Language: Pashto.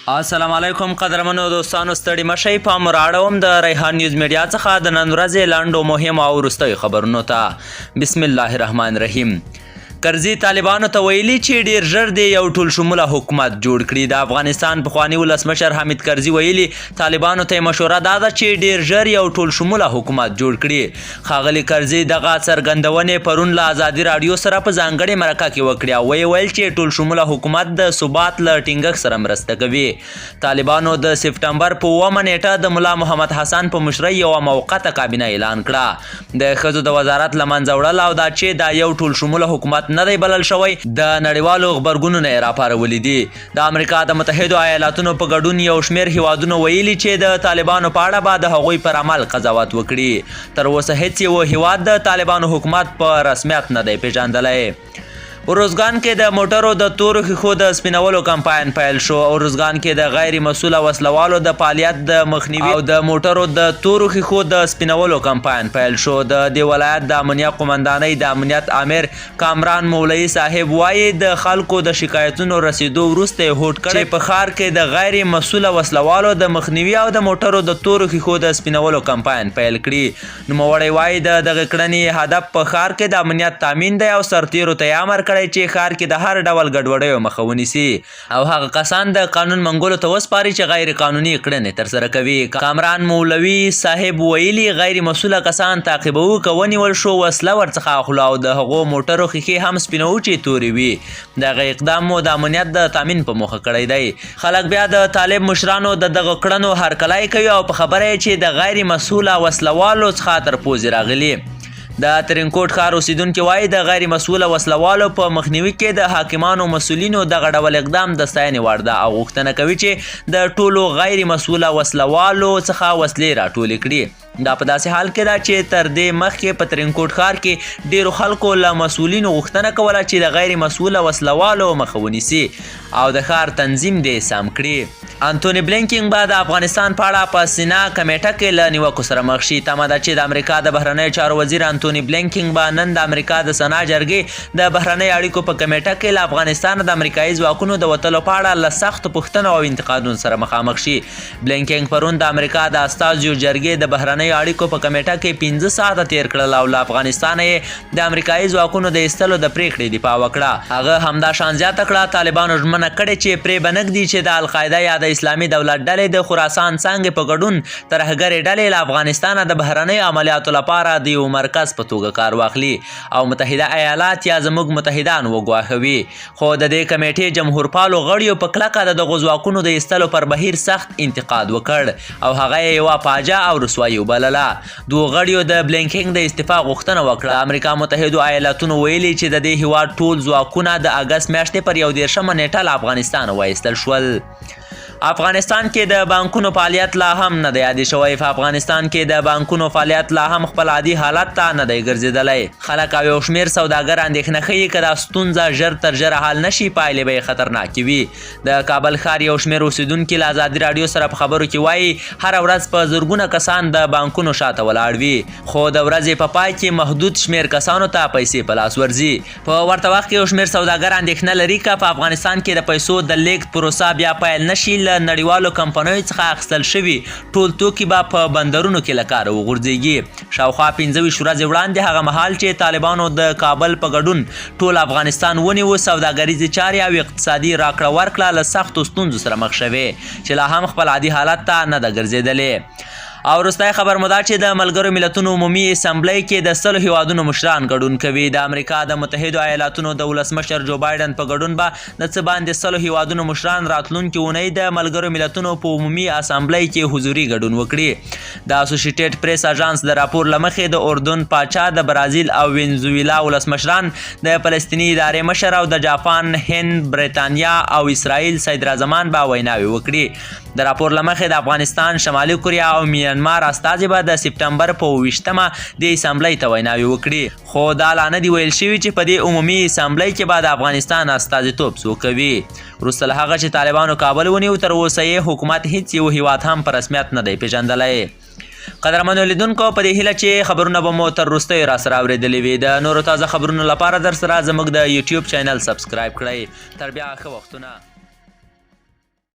السلام علیکم قدرمنو دوستانو، ستړي مشئ. پام راړوم د ریحان نیوز میډیا څخه د نن ورځې لنډو مهمو او وروستیو خبرونو ته. بسم الله الرحمن الرحیم. کرزي طالبانو ته ویلي چې ډیر ژر دی یو ټول شموله حکومت جوړ کړي. د افغانستان پخواني ولسمشر حامد کرزي ویلي طالبانو ته مشوره دا ده چې ډیر ژر یو ټول شموله حکومت جوړ کړي. ښاغلي کرزي دغه څرګندونې پرون له ازادي راډیو سره په ځانګړې مرکه کې وکړې او ویل چې ټول شموله حکومت د ثبات له ټینګښت سره مرسته کوي. طالبانو د سپټمبر په 9 نیټه د ملا محمد حسن په مشرۍ یوه موقته کابینه اعلان کړه. د ښځو د وزارت له منځه وړل او دا چې دا یو ټول شموله حکومت نه دی بلل شوی د نړیوالو غبرګونونو یې راپارولي دي. د امریکا د متحدو ایالاتونو په ګډون یو شمېر هیوادونو ویلي چې د طالبانو په اړه به د هغوی پر عمل قضاوت وکړي. تر اوسه هیڅ یو هیواد د طالبانو حکومت په رسمیت نه دی پیژندلی. اروزګان کې د موټرو د تورو ښیښو د سپینولو کمپاین پیل شو. اروزګان کې د غیر مسؤله وسلوالو د فعالیت د مخنیوي او د موټرو د تورو ښیښو د سپینولو کمپاین پیل شو. د دې ولایت د امنیه قمندانۍ د امنیت امیر کامران مولوي صاحب وایي د خلکو د شکایتونو رسیدو وروسته یې هوډ کړی په ښار کې د غیر مسؤله وسلوالو د مخنیوي او د موټرو د تورو ښیښو د سپینولو کمپاین پیل کړي. نوموړی وایي د دغه کړنې هدف په ښار کې د امنیت تامین دی او سرتیرو ته یې امر چې ښار کې د هر ډول ګډوډیو مخه ونیسي او هغه کسان د قانون منګولو ته وسپاري چې غیر قانوني کړنې ترسره کوي. کامران مولوي صاحب ویلي غیر مسؤله کسان تعقیبوو که ونیول شو وسله ورڅخه اخلو او د هغو موټرو ښیښې هم سپینوو چې تورې وي. دغه اقدام مو د امنیت د تامین په موخه کړی دی. خلک بیا د طالب مشرانو د دغه کړنو هرکلی کوي او په خبره یې چې د غیر مسؤله وسلوالو څخه تر پوزې راغلي. د ترینکوټ ښار اوسیدونکي وایي د غیر مسؤله وسلوالو په مخنیوي کې د حاکمانو مسؤلینو دغه ډول اقدام د ستاینې وړ ده او غوښتنه کوي چې د ټولو غیر مسؤله وسلوالو څخه وسلې راټولې کړي. دا په داسې حال کې ده چې تر دې مخکې په ترینکوټ ښار کې ډیرو خلکو له مسؤلینو غوښتنه کوله چې د غیر مسؤله وسلوالو مخه ونیسي او د ښار تنظیم دې سم کړي. انتوني بلینکن به د افغانستان په اړه په سینا کمیټه کې له نیوکو سره مخ شي. تمه ده چې د امریکا د بهرنیو چارو وزیر انتوني بلینکن به نن د امریکا د سنا جرګې د بهرنیو اړیکو په کمیټه کې له افغانستان د امریکایي ځواکونو د وتلو په اړه له سختو پوښتنو او انتقادونو سره مخامخ شي. بلینکن پرون د امریکا د استازیو جرګې د بهرنیو اړیکو په کمیټه کې 15 ساعته تیر کړل او له افغانستانه یې د امریکایي ځواکونو د ایستلو د پریکړې دفاع وکړه. هغه همدا شان زیاته کړه طالبانو ژمنه کړې چې پرې به نه ږدي چې د القاعده یا د اسلامي دولت ډلې د خراسان څانګې په ګډون ترهګرې ډلې له افغانستانه د بهرنیو عملیاتو لپاره د یو مرکز په توګه کار واخلي او متحده ایالات یا زموږ متحدان وګواښوي. خو د دې کمیټې جمهورپالو غړیو په کلکه د دغو ځواکونو د ایستلو پر بهیر سخت انتقاد وکړ او هغه یې یوه فاجعه او رسوایي وبلله. دوه غړیو د بلینکن د استعفا غوښتنه وکړه. امریکا متحدو ایالاتونو ویلي چې د دې هیواد ټول ځواکونه د اګست میاشتې پر 21 نیټه له افغانستانه وایستل شول. افغانستان کې د بانکونو فعالیت لا هم نه دی عادي شوی. په افغانستان کې د بانکونو فعالیت لا هم خپل عادي حالت ته نه دی ګرځېدلی. خلک او یو شمېر سوداګر اندېښنه ښیي که دا ستونزه ژر تر ژره حل نه شي پایلې به یې خطرناکې وي. د کابل ښار یو شمېر اوسیدونکي له ازادي راډیو سره په خبرو کې وایي هره ورځ په زرګونه کسان د بانکونو شاته ولاړ وي خو د ورځې په پای کې محدود شمېر کسانو ته پیسې په لاس ورځي. په ورته وخت کې یو شمېر سوداګر اندېښنه لري که په افغانستان کې د پیسو د لیږد پروسه بیا پیل نه شي له نړیوالو کمپنیو څخه اخیستل شوي ټول توکي به په بندرونو کې له کاره وغورځېږي. شاوخوا 15 ورځې وړاندې هغه مهال چې طالبانو د کابل په ګډون ټول افغانستان ونیو سوداګریزې چارې او اقتصادي راکړه ورکړه له سختو ستونزو سره مخ شوې چې لا هم خپل عادي حالت ته نه ده ګرځېدلې. او وروستی خبر مو دا چې د ملګرو ملتونو عمومي اسمبلی کې د 100 هیوادونو مشران ګډون کوي. د امریکا د متحدو ایالاتونو د ولسمشر جو بایډن په ګډون به د څه باندې 100 هیوادونو مشران راتلونکي اونۍ د ملګرو ملتونو په عمومي اسمبلی کې حضوري ګډون وکړي. د اسوسییټډ پریس اژانس د راپور له مخې د اردن پاچا د برازیل او وینزویلا ولسمشران د فلسطیني ادارې مشر او د جاپان هند برېټانیا او اسرائیل صدراعظمان به ویناوې وکړي. د راپور له مخې د افغانستان شمالي کوریا او میانمار استازي به د سپټمبر په 28 د اسمبلی ته ویناوې وکړي. خو دا لا نه دي ویل شوي چې په دې عمومي اسمبلی کې به د افغانستان استازیتوب څوک کوي. وروسته له هغه چې طالبانو کابل ونیو تر اوسه یې حکومت هیڅ یو هیواد هم په رسمیت نه دی پیژندلی. قدرمنو لیدونکو په دې هیله چې خبرونه به مو تر وروستیو راسره اورېدلي وي. د نورو تازه خبرونو لپاره در سره زموږ د یوټیوب چینل سبسکرایب کړئ. تر بیا ښه وختونه.